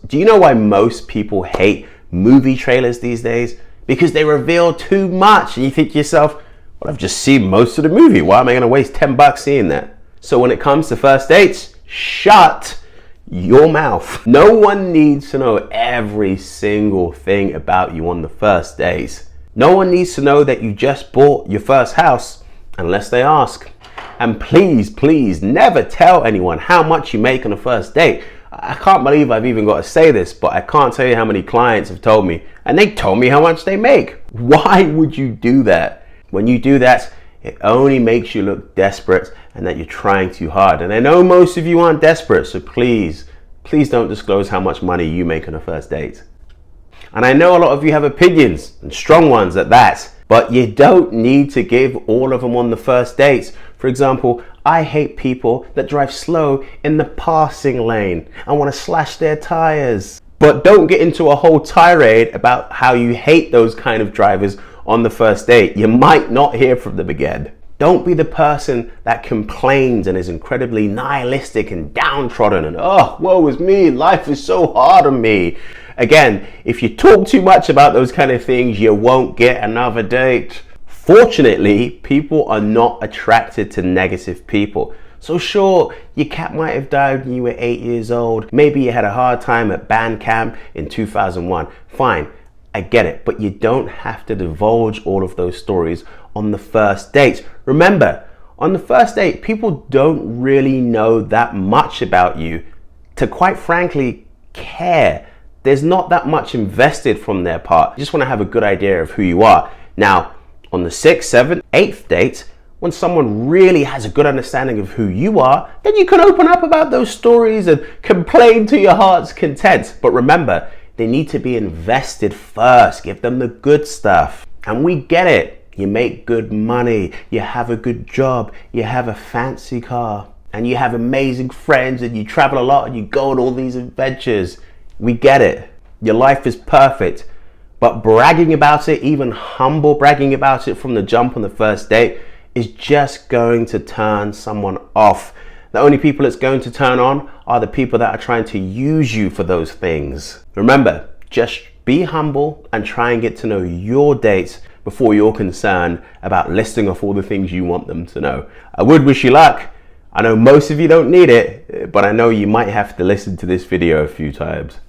Do you know why most people hate movie trailers these days? Because they reveal too much and you think to yourself, well, I've just seen most of the movie. Why am I going to waste $10 seeing that? So when it comes to first dates, shut your mouth. No one needs to know every single thing about you on the first days. No one needs to know that you just bought your first house unless they ask. And please, please never tell anyone how much you make on a first date. I can't believe I've even got to say this, but I can't tell you how many clients have told me, and they told me how much they make. Why would you do that? When you do that, it only makes you look desperate and that you're trying too hard. And I know most of you aren't desperate, so please don't disclose how much money you make on a first date. And I know a lot of you have opinions, and strong ones at that, but you don't need to give all of them on the first dates. For example, I hate people that drive slow in the passing lane and want to slash their tires. But don't get into a whole tirade about how you hate those kind of drivers on the first date. You might not hear from them again. Don't be the person that complains and is incredibly nihilistic and downtrodden and, oh, woe is me, life is so hard on me. Again, if you talk too much about those kind of things, you won't get another date. Fortunately, people are not attracted to negative people. So sure, your cat might have died when you were 8 years old. Maybe you had a hard time at band camp in 2001. Fine, I get it. But you don't have to divulge all of those stories on the first date. Remember, on the first date, people don't really know that much about you to, quite frankly, care. There's not that much invested from their part. You just want to have a good idea of who you are. Now, on the 6th, 7th, 8th date, when someone really has a good understanding of who you are, then you can open up about those stories and complain to your heart's content. But remember, they need to be invested first. Give them the good stuff. And we get it. You make good money, you have a good job, you have a fancy car, and you have amazing friends, and you travel a lot, and you go on all these adventures. We get it. Your life is perfect. But bragging about it, even humble bragging about it from the jump on the first date, is just going to turn someone off. The only people it's going to turn on are the people that are trying to use you for those things. Remember, just be humble and try and get to know your dates before you're concerned about listing off all the things you want them to know. I would wish you luck. I know most of you don't need it, but I know you might have to listen to this video a few times.